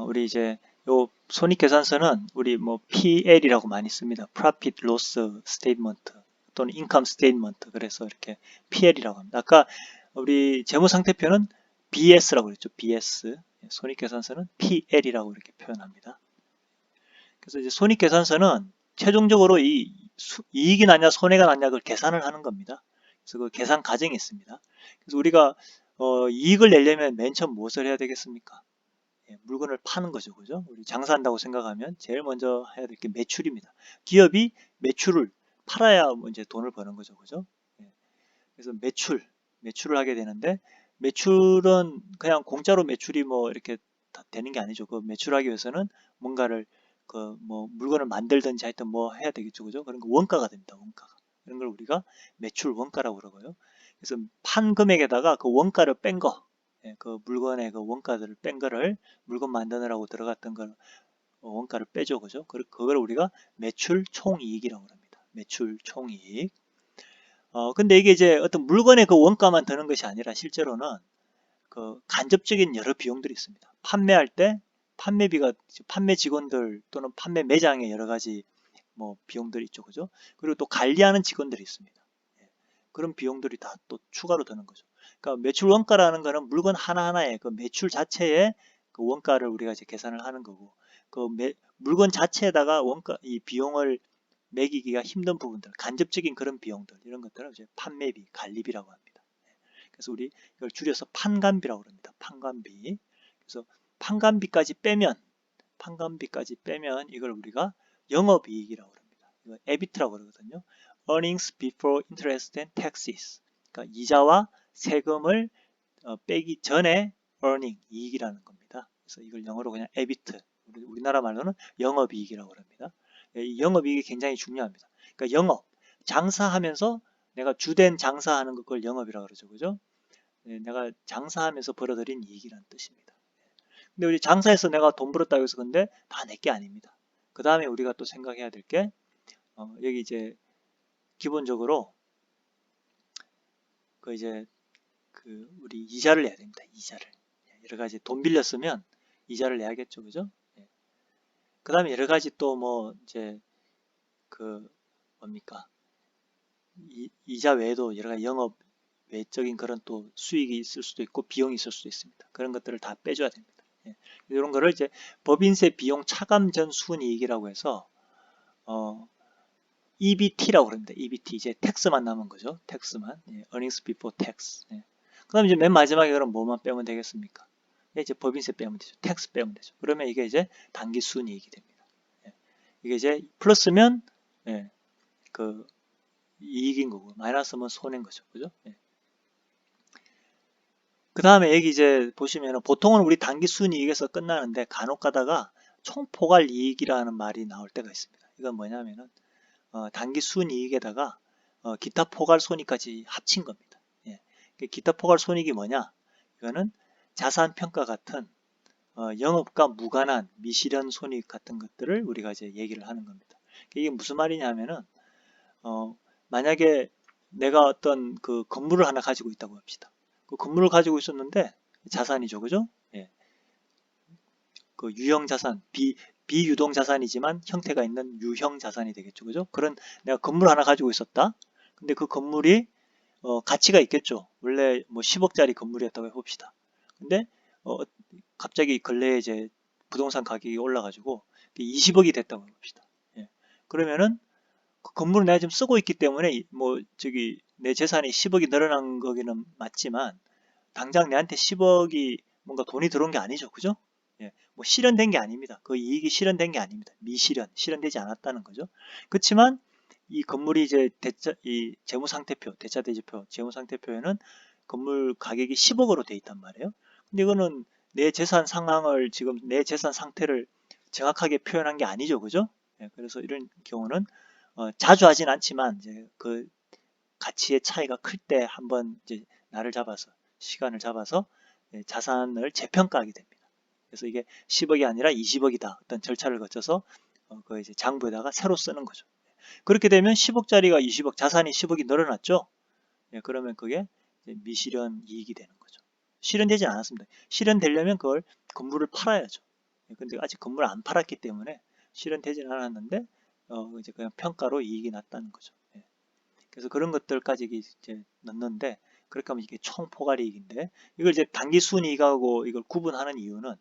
우리 이제 요 손익계산서는 우리 뭐 PL이라고 많이 씁니다. Profit Loss Statement 또는 Income Statement. 그래서 이렇게 PL이라고 합니다. 아까 우리 재무상태표는 BS라고 그랬죠. BS. 손익계산서는 PL이라고 이렇게 표현합니다. 그래서 이제 손익계산서는 최종적으로 이익이 나냐 손해가 나냐 그걸 계산을 하는 겁니다. 그래서 그 계산 과정이 있습니다. 그래서 우리가 이익을 내려면 맨 처음 무엇을 해야 되겠습니까? 물건을 파는 거죠. 그죠? 우리 장사한다고 생각하면 제일 먼저 해야 될 게 매출입니다. 기업이 매출을 팔아야 이제 돈을 버는 거죠. 그죠? 그래서 매출을 하게 되는데 매출은 그냥 공짜로 매출이 뭐 이렇게 다 되는 게 아니죠. 그 매출하기 위해서는 뭔가를 그 뭐 물건을 만들든지 하여튼 뭐 해야 되겠죠. 그죠? 그런 거 원가가 됩니다. 원가가. 그런 걸 우리가 매출 원가라고 그러고요. 그래서 판 금액에다가 그 원가를 뺀 거, 예, 그 물건의 그 원가들을 뺀 거를 물건 만드느라고 들어갔던 걸 원가를 빼죠. 그죠? 그걸 우리가 매출 총이익이라고 합니다. 매출 총이익. 근데 이게 이제 어떤 물건의 그 원가만 드는 것이 아니라 실제로는 그 간접적인 여러 비용들이 있습니다. 판매할 때 판매비가 판매 직원들 또는 판매 매장에 여러 가지 뭐 비용들이 있죠. 그죠? 그리고 또 관리하는 직원들이 있습니다. 예, 그런 비용들이 다 또 추가로 드는 거죠. 그러니까 매출 원가라는 거는 물건 하나하나의 그 매출 자체의 그 원가를 우리가 이제 계산을 하는 거고, 그 물건 자체에다가 원가 이 비용을 매기기가 힘든 부분들, 간접적인 그런 비용들, 이런 것들을 이제 판매비, 관리비라고 합니다. 그래서 우리 이걸 줄여서 판관비라고 합니다. 판관비. 그래서 판관비까지 빼면 이걸 우리가 영업이익이라고 합니다. 이거 EBIT라고 그러거든요. Earnings before interest and taxes. 그러니까 이자와 세금을 빼기 전에 earning, 이익이라는 겁니다. 그래서 이걸 영어로 그냥 EBIT, 우리나라 말로는 영업이익이라고 합니다. 이 영업이익이 굉장히 중요합니다. 그러니까 영업, 장사하면서 내가 주된 장사하는 그걸 영업이라고 그러죠. 그죠? 내가 장사하면서 벌어들인 이익이라는 뜻입니다. 근데 우리 장사해서 내가 돈 벌었다고 해서 근데 다 내 게 아닙니다. 그 다음에 우리가 또 생각해야 될 게, 여기 이제 기본적으로 그 이제 그 우리 이자를 내야 됩니다. 이자를. 여러 가지 돈 빌렸으면 이자를 내야겠죠. 그죠? 그 다음에 여러 가지 또 뭐 이제 그 뭡니까? 이자 외에도 여러 가지 영업 외적인 그런 또 수익이 있을 수도 있고 비용이 있을 수도 있습니다. 그런 것들을 다 빼줘야 됩니다. 이런 거를 이제 법인세 비용 차감 전 순이익이라고 해서 EBT라고 그럽니다. EBT 이제 텍스만 남은 거죠. 텍스만. Earnings Before Tax. 그 다음에 이제 맨 마지막에 그럼 뭐만 빼면 되겠습니까? 이제 법인세 빼면 되죠. 텍스 빼면 되죠. 그러면 이게 이제 단기 순이익이 됩니다. 이게 이제 플러스면 그 이익인 거고 마이너스면 손해인 거죠. 그죠? 그 다음에 여기 이제 보시면 보통은 우리 단기 순이익에서 끝나는데 간혹 가다가 총포괄 이익이라는 말이 나올 때가 있습니다. 이건 뭐냐면은 단기 순이익에다가 기타 포괄 손익까지 합친 겁니다. 기타 포괄 손익이 뭐냐? 이거는 자산 평가 같은 영업과 무관한 미실현 손익 같은 것들을 우리가 이제 얘기를 하는 겁니다. 이게 무슨 말이냐면은 만약에 내가 어떤 그 건물을 하나 가지고 있다고 합시다. 그 건물을 가지고 있었는데 자산이죠, 그죠? 그 유형 자산, 비유동 자산이지만 형태가 있는 유형 자산이 되겠죠, 그죠? 그런 내가 건물 하나 가지고 있었다. 근데 그 건물이 가치가 있겠죠. 원래 뭐 10억짜리 건물이었다고 해봅시다. 근데 갑자기 근래에 이제 부동산 가격이 올라가지고 20억이 됐다고 해봅시다. 그러면은 그 건물을 내가 지금 쓰고 있기 때문에 뭐 저기 내 재산이 10억이 늘어난 거기는 맞지만 당장 내한테 10억이 뭔가 돈이 들어온 게 아니죠. 그죠? 뭐 실현된 게 아닙니다. 그 이익이 실현된 게 아닙니다. 실현되지 않았다는 거죠. 그렇지만 이 건물이 이제 이 재무상태표, 대차대조표, 재무상태표에는 건물 가격이 10억으로 돼 있단 말이에요. 근데 이거는 내 재산 상황을 지금 내 재산 상태를 정확하게 표현한 게 아니죠. 그죠? 그래서 이런 경우는 자주 하진 않지만 이제 그 가치의 차이가 클 때 한번 이제 시간을 잡아서 자산을 재평가하게 됩니다. 그래서 이게 10억이 아니라 20억이다. 어떤 절차를 거쳐서 그 이제 장부에다가 새로 쓰는 거죠. 그렇게 되면 10억짜리가 20억, 자산이 10억이 늘어났죠. 그러면 그게 미실현 이익이 되는 거죠. 실현되지 않았습니다. 실현되려면 그걸 건물을 팔아야죠. 근데 아직 건물을 안 팔았기 때문에 실현되지는 않았는데 이제 그냥 평가로 이익이 났다는 거죠. 그래서 그런 것들까지 이제 넣는데 그렇게 하면 이게 총포괄이익인데 이걸 이제 단기 순이익하고 이걸 구분하는 이유는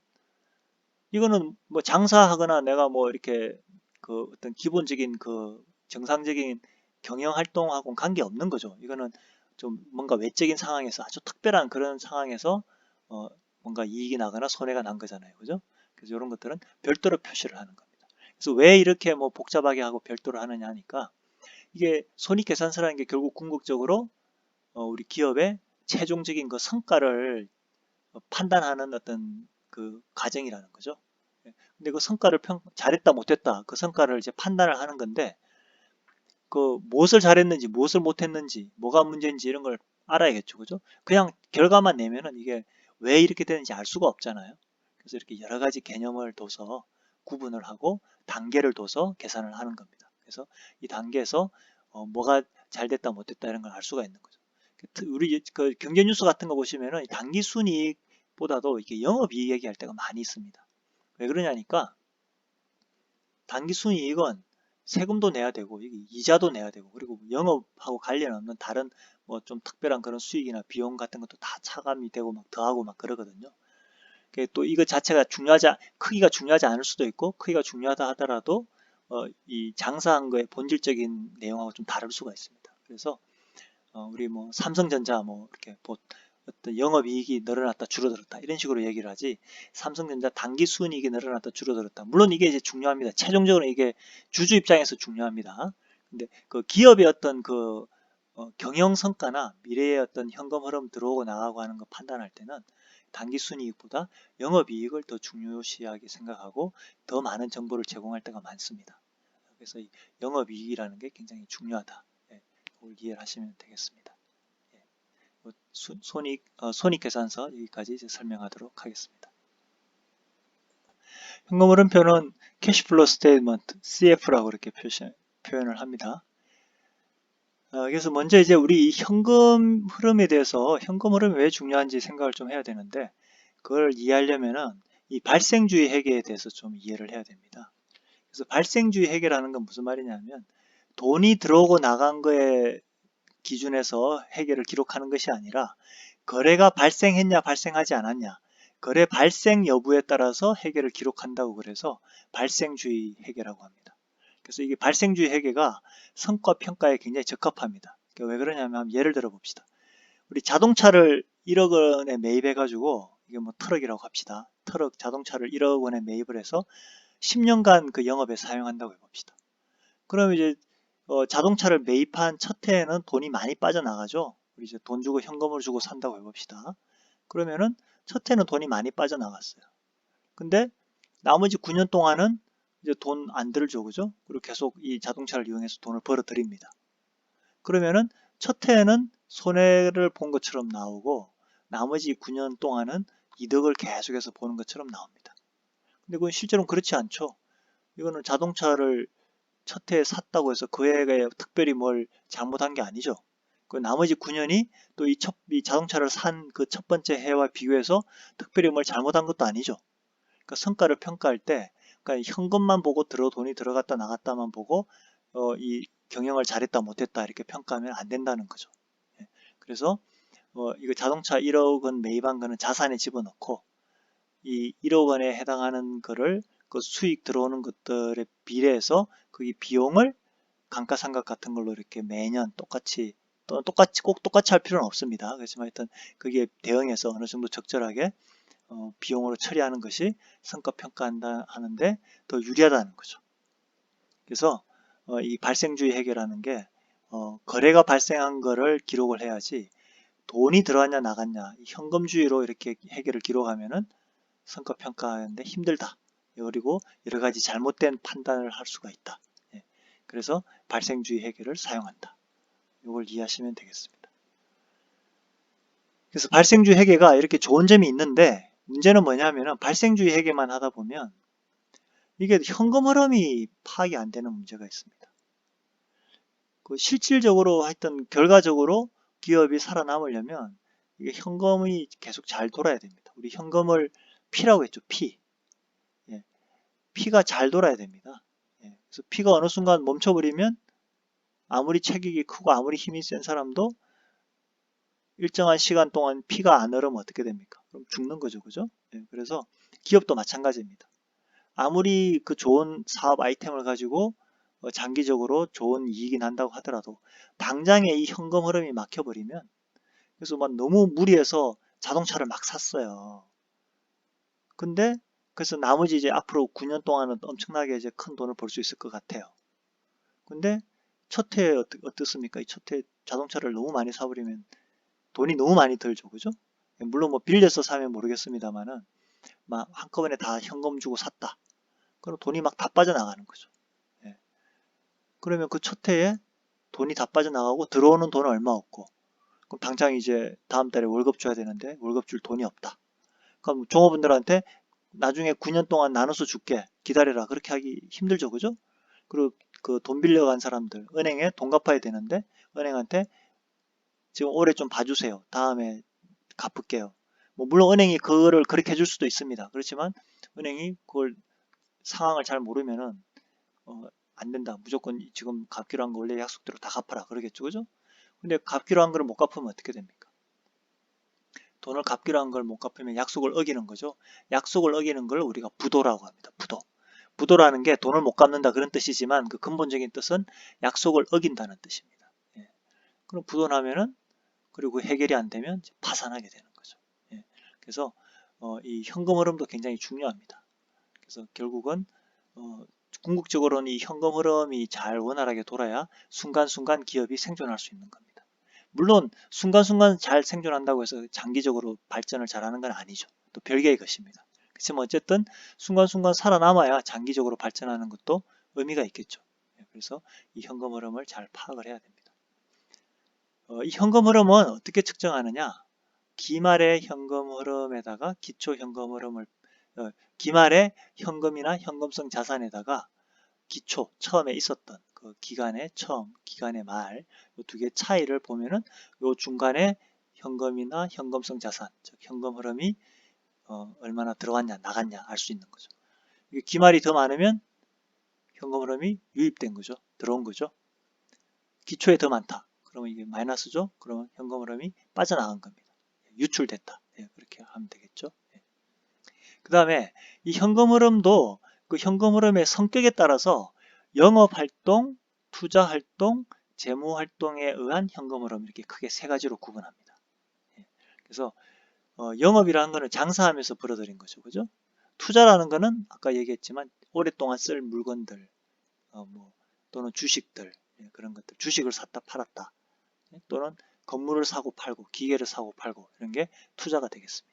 이거는 뭐 장사하거나 내가 뭐 이렇게 그 어떤 기본적인 그 정상적인 경영 활동하고는 관계없는 거죠. 이거는 좀 뭔가 외적인 상황에서 아주 특별한 그런 상황에서 뭔가 이익이 나거나 손해가 난 거잖아요. 그죠? 그래서 이런 것들은 별도로 표시를 하는 겁니다. 그래서 왜 이렇게 뭐 복잡하게 하고 별도로 하느냐 하니까 이게 손익계산서라는 게 결국 궁극적으로 우리 기업의 최종적인 그 성과를 판단하는 어떤 그 과정이라는 거죠. 근데 그 성과를 잘했다 못했다 그 성과를 이제 판단을 하는 건데 그 무엇을 잘했는지 무엇을 못했는지 뭐가 문제인지 이런 걸 알아야겠죠. 그죠? 그냥 결과만 내면은 이게 왜 이렇게 되는지 알 수가 없잖아요. 그래서 이렇게 여러 가지 개념을 둬서 구분을 하고 단계를 둬서 계산을 하는 겁니다. 그래서 이 단계에서 뭐가 잘 됐다 못 됐다 이런 걸 알 수가 있는 거죠. 우리 그 경제 뉴스 같은 거 보시면은 단기 순이익보다도 이렇게 영업이익 얘기할 때가 많이 있습니다. 왜 그러냐니까 단기 순이익은 세금도 내야 되고 이자도 내야 되고 그리고 영업하고 관련 없는 다른 뭐 좀 특별한 그런 수익이나 비용 같은 것도 다 차감이 되고 막 더하고 막 그러거든요. 또 이거 자체가 크기가 중요하지 않을 수도 있고 크기가 중요하다 하더라도 이 장사한 거의 본질적인 내용하고 좀 다를 수가 있습니다. 그래서 우리 뭐 삼성전자 뭐 이렇게 어떤 영업이익이 늘어났다 줄어들었다 이런 식으로 얘기를 하지 삼성전자 단기 순이익이 늘어났다 줄어들었다 물론 이게 이제 중요합니다. 최종적으로 이게 주주 입장에서 중요합니다. 근데 그 기업의 어떤 그 경영 성과나 미래의 어떤 현금 흐름 들어오고 나가고 하는 거 판단할 때는 단기 순이익보다 영업이익을 더 중요시하게 생각하고 더 많은 정보를 제공할 때가 많습니다. 그래서 이 영업이익이라는 게 굉장히 중요하다. 그걸 이해를 하시면 되겠습니다. 손익계산서 여기까지 이제 설명하도록 하겠습니다. 현금흐름표는 캐시플로우 스테이트먼트 CF라고 이렇게 표현을 합니다. 그래서 먼저 이제 우리 현금 흐름에 대해서 현금 흐름이 왜 중요한지 생각을 좀 해야 되는데 그걸 이해하려면은 이 발생주의 회계에 대해서 좀 이해를 해야 됩니다. 그래서 발생주의 회계라는 건 무슨 말이냐면 돈이 들어오고 나간 거에 기준에서 회계를 기록하는 것이 아니라 거래가 발생했냐 발생하지 않았냐 거래 발생 여부에 따라서 회계를 기록한다고 그래서 발생주의 회계라고 합니다. 그래서 이게 발생주의 회계가 성과 평가에 굉장히 적합합니다. 왜 그러냐면 예를 들어 봅시다. 우리 자동차를 1억 원에 매입해 가지고 이게 뭐 트럭이라고 합시다. 트럭 자동차를 1억 원에 매입을 해서 10년간 그 영업에 사용한다고 해봅시다. 그럼 이제 자동차를 매입한 첫 해에는 돈이 많이 빠져나가죠. 우리 이제 돈 주고 현금을 주고 산다고 해봅시다. 그러면은 첫 해는 돈이 많이 빠져나갔어요. 근데 나머지 9년 동안은 이제 돈 안 들죠, 그죠? 그리고 계속 이 자동차를 이용해서 돈을 벌어 드립니다. 그러면은 첫 해에는 손해를 본 것처럼 나오고 나머지 9년 동안은 이득을 계속해서 보는 것처럼 나옵니다. 근데 그건 실제로는 그렇지 않죠. 이거는 자동차를 첫 해에 샀다고 해서 그 해에 특별히 뭘 잘못한 게 아니죠. 그 나머지 9년이 또 이 자동차를 산 그 첫 번째 해와 비교해서 특별히 뭘 잘못한 것도 아니죠. 그러니까 성과를 평가할 때 그러니까 현금만 보고 돈이 들어갔다 나갔다만 보고 이 경영을 잘했다 못했다 이렇게 평가하면 안 된다는 거죠. 예. 그래서 이거 자동차 1억 원 매입한 거는 자산에 집어넣고 이 1억 원에 해당하는 거를 그 수익 들어오는 것들에 비례해서 그 비용을 감가상각 같은 걸로 이렇게 매년 똑같이 꼭 똑같이 할 필요는 없습니다. 그렇지만 하여튼 그게 대응해서 어느 정도 적절하게 비용으로 처리하는 것이 성과 평가한다 하는데 더 유리하다는 거죠. 그래서 이 발생주의 회계라는 게 거래가 발생한 거를 기록을 해야지 돈이 들어왔냐 나갔냐 현금주의로 이렇게 회계를 기록하면은 성과 평가하는데 힘들다. 그리고 여러 가지 잘못된 판단을 할 수가 있다. 예. 그래서 발생주의 회계를 사용한다. 이걸 이해하시면 되겠습니다. 그래서 발생주의 회계가 이렇게 좋은 점이 있는데 문제는 뭐냐면 발생주의 회계만 하다 보면 이게 현금 흐름이 파악이 안 되는 문제가 있습니다. 그 실질적으로 하여튼 결과적으로 기업이 살아남으려면 이게 현금이 계속 잘 돌아야 됩니다. 우리 현금을 P라고 했죠. P. 예. P가 잘 돌아야 됩니다. 예. 그래서 P가 어느 순간 멈춰버리면 아무리 체격이 크고 아무리 힘이 센 사람도 일정한 시간 동안 P가 안 흐르면 어떻게 됩니까? 그럼 죽는 거죠. 그죠? 예. 그래서 기업도 마찬가지입니다. 아무리 그 좋은 사업 아이템을 가지고 장기적으로 좋은 이익이 난다고 하더라도 당장에 이 현금 흐름이 막혀버리면 그래서 막 너무 무리해서 자동차를 막 샀어요. 근데 그래서 나머지 이제 앞으로 9년 동안은 엄청나게 이제 큰 돈을 벌 수 있을 것 같아요. 근데 첫 해에 어떻습니까? 이 첫 해 자동차를 너무 많이 사버리면 돈이 너무 많이 들죠. 그죠? 물론 뭐 빌려서 사면 모르겠습니다만은 막 한꺼번에 다 현금 주고 샀다. 그럼 돈이 막 다 빠져나가는 거죠. 예. 그러면 그 첫 해에 돈이 다 빠져나가고 들어오는 돈은 얼마 없고 그럼 당장 이제 다음 달에 월급 줘야 되는데 월급 줄 돈이 없다. 그럼 종업원들한테 나중에 9년 동안 나눠서 줄게, 기다려라, 그렇게 하기 힘들죠, 그죠? 그리고 그 돈 빌려간 사람들, 은행에 돈 갚아야 되는데 은행한테 지금 올해 좀 봐주세요, 다음에 갚을게요. 뭐 물론 은행이 그거를 그렇게 해줄 수도 있습니다. 그렇지만 은행이 그걸 상황을 잘 모르면은 안 된다, 무조건 지금 갚기로 한 거 원래 약속대로 다 갚아라, 그러겠죠, 그죠? 근데 갚기로 한 걸 못 갚으면 어떻게 됩니까? 돈을 갚기로 한 걸 못 갚으면 약속을 어기는 거죠. 약속을 어기는 걸 우리가 부도라고 합니다. 부도. 부도라는 게 돈을 못 갚는다 그런 뜻이지만 그 근본적인 뜻은 약속을 어긴다는 뜻입니다. 예. 그럼 부도나면은, 그리고 해결이 안 되면 파산하게 되는 거죠. 예. 그래서 이 현금 흐름도 굉장히 중요합니다. 그래서 결국은 궁극적으로는 이 현금 흐름이 잘 원활하게 돌아야 순간순간 기업이 생존할 수 있는 겁니다. 물론 순간순간 잘 생존한다고 해서 장기적으로 발전을 잘하는 건 아니죠. 또 별개의 것입니다. 그렇지만 어쨌든 순간순간 살아남아야 장기적으로 발전하는 것도 의미가 있겠죠. 그래서 이 현금 흐름을 잘 파악을 해야 됩니다. 이 현금 흐름은 어떻게 측정하느냐? 기말의 현금 흐름에다가 기초 현금 흐름을 기말의 현금이나 현금성 자산에다가 기초, 처음에 있었던 그 기간의 처음, 기간의 말, 이 두 개의 차이를 보면은 요 중간에 현금이나 현금성 자산, 즉 현금 흐름이 얼마나 들어왔냐, 나갔냐 알 수 있는 거죠. 이게 기말이 더 많으면 현금 흐름이 유입된 거죠. 들어온 거죠. 기초에 더 많다, 그러면 이게 마이너스죠. 그러면 현금 흐름이 빠져나간 겁니다. 유출됐다. 예, 그렇게 하면 되겠죠. 예. 그 다음에 이 현금 흐름도 그 현금 흐름의 성격에 따라서 영업활동, 투자활동, 재무활동에 의한 현금 흐름, 이렇게 크게 세 가지로 구분합니다. 예. 그래서 영업이라는 거는 장사하면서 벌어들인 거죠. 그죠? 투자라는 거는 아까 얘기했지만 오랫동안 쓸 물건들, 또는 주식들, 예, 그런 것들, 주식을 샀다 팔았다, 예, 또는 건물을 사고 팔고 기계를 사고 팔고, 이런 게 투자가 되겠습니다.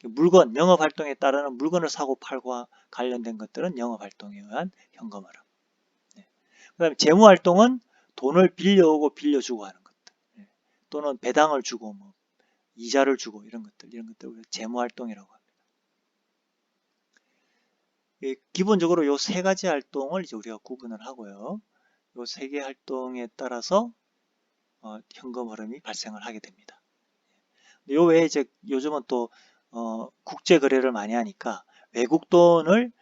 물건, 영업활동에 따르는 물건을 사고 팔고 관련된 것들은 영업활동에 의한 현금 흐름. 그 다음에 재무활동은 돈을 빌려오고 빌려주고 하는 것들, 또는 배당을 주고 이자를 주고 이런 것들 우리가 재무활동이라고 합니다. 기본적으로 이 세 가지 활동을 이제 우리가 구분을 하고요. 이 세 개 활동에 따라서 현금 흐름이 발생을 하게 됩니다. 요 외에 이제 요즘은 또 국제 거래를 많이 하니까 외국 돈을,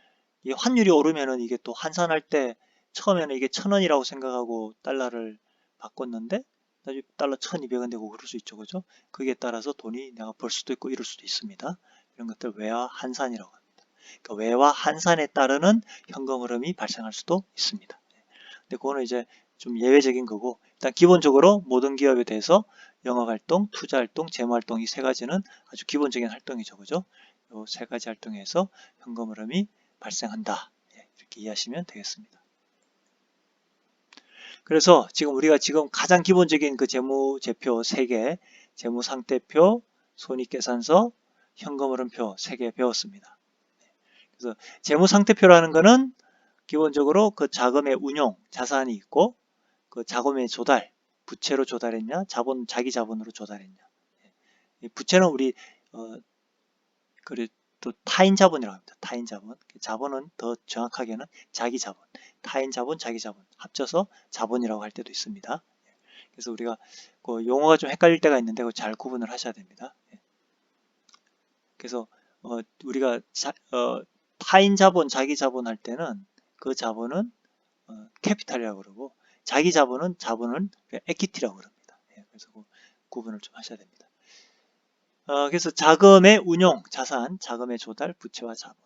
이 환율이 오르면은 이게 또 환산할 때 처음에는 이게 1,000원이라고 생각하고 달러를 바꿨는데 나중에 달러 1,200원 되고 그럴 수 있죠. 그죠? 거기에 따라서 돈이 내가 벌 수도 있고 이럴 수도 있습니다. 이런 것들 외화 환산이라고 합니다. 그러니까 외화 환산에 따르는 현금 흐름이 발생할 수도 있습니다. 근데 그거는 이제 좀 예외적인 거고, 일단 기본적으로 모든 기업에 대해서 영업활동, 투자활동, 재무활동, 이 세 가지는 아주 기본적인 활동이죠. 그죠? 이 세 가지 활동에서 현금 흐름이 발생한다. 이렇게 이해하시면 되겠습니다. 그래서 우리가 가장 기본적인 그 재무제표 3개, 재무상태표, 손익계산서, 현금흐름표 3개 배웠습니다. 그래서 재무상태표라는 거는 기본적으로 그 자금의 운용, 자산이 있고 그 자금의 조달, 부채로 조달했냐, 자기 자본으로 조달했냐. 부채는 우리 또 타인 자본이라고 합니다. 타인 자본. 자본은 더 정확하게는 자기 자본. 타인 자본, 자기 자본 합쳐서 자본이라고 할 때도 있습니다. 그래서 우리가 그 용어가 좀 헷갈릴 때가 있는데 잘 구분을 하셔야 됩니다. 그래서 우리가 타인 자본, 자기 자본 할 때는 그 자본은 캐피탈이라고 그러고 자기 자본은 에퀴티라고 그럽니다. 그래서 그 구분을 좀 하셔야 됩니다. 그래서 자금의 운용, 자산, 자금의 조달, 부채와 자본.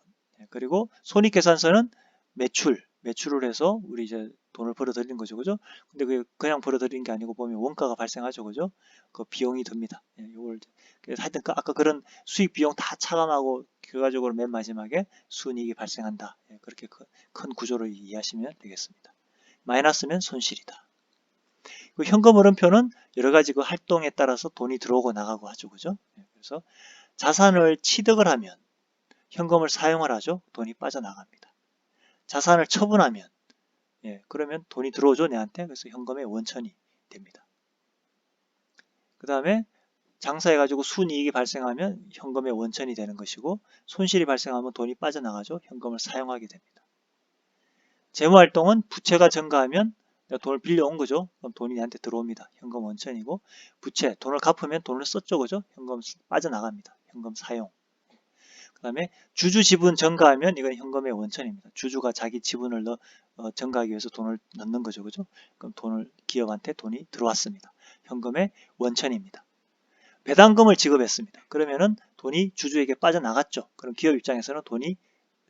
그리고 손익계산서는 매출을 해서 우리 이제 돈을 벌어들이는 거죠. 그죠? 근데 그냥 벌어들이는 게 아니고 보면 원가가 발생하죠. 그죠? 그 비용이 듭니다. 요걸 그래서 하여튼 아까 그런 수익 비용 다 차감하고 결과적으로 맨 마지막에 순이익이 발생한다. 그렇게 큰 구조를 이해하시면 되겠습니다. 마이너스면 손실이다. 그 현금 흐름표는 여러 가지 그 활동에 따라서 돈이 들어오고 나가고 하죠. 그죠? 그래서 자산을 취득을 하면 현금을 사용을 하죠. 돈이 빠져나갑니다. 자산을 처분하면 그러면 돈이 들어오죠. 내한테. 그래서 현금의 원천이 됩니다. 그 다음에 장사해가지고 순이익이 발생하면 현금의 원천이 되는 것이고 손실이 발생하면 돈이 빠져나가죠. 현금을 사용하게 됩니다. 재무활동은 부채가 증가하면 내가 돈을 빌려온 거죠. 그럼 돈이 내한테 들어옵니다. 현금 원천이고 부채, 돈을 갚으면 돈을 썼죠. 그죠? 현금 빠져나갑니다. 현금 사용. 그 다음에 주주 지분 증가하면 이건 현금의 원천입니다. 주주가 자기 지분을 증가하기 위해서 돈을 넣는 거죠. 그죠? 그럼 기업한테 돈이 들어왔습니다. 현금의 원천입니다. 배당금을 지급했습니다. 그러면은 돈이 주주에게 빠져나갔죠. 그럼 기업 입장에서는 돈이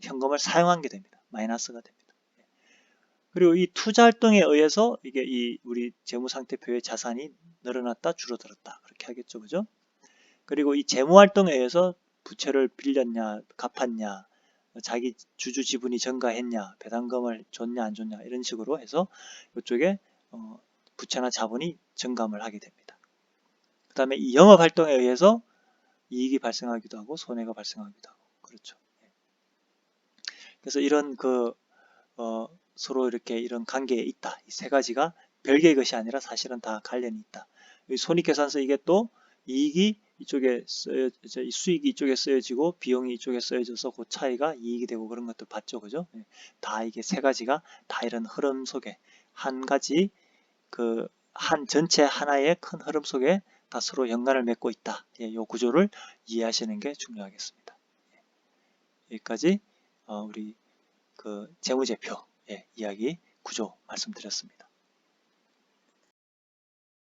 현금을 사용한 게 됩니다. 마이너스가 됩니다. 그리고 이 투자 활동에 의해서 이게 우리 재무상태표의 자산이 늘어났다 줄어들었다 그렇게 하겠죠. 그죠? 그리고 이 재무 활동에 의해서 부채를 빌렸냐 갚았냐 자기 주주 지분이 증가했냐 배당금을 줬냐 안 줬냐 이런 식으로 해서 이쪽에 부채나 자본이 증감을 하게 됩니다. 그 다음에 이 영업 활동에 의해서 이익이 발생하기도 하고 손해가 발생하기도 하고 그렇죠. 그래서 이런 서로 이렇게 이런 관계에 있다. 이 세 가지가 별개의 것이 아니라 사실은 다 관련이 있다. 손익계산서 이게 또 이익이 이쪽에 수익이 이쪽에 쓰여지고 비용이 이쪽에 쓰여져서 그 차이가 이익이 되고 그런 것들 봤죠. 그죠? 다 이게 세 가지가 다 이런 흐름 속에 한 가지 전체 하나의 큰 흐름 속에 다 서로 연관을 맺고 있다. 이 구조를 이해하시는 게 중요하겠습니다. 여기까지 우리 재무제표 이야기 구조 말씀드렸습니다.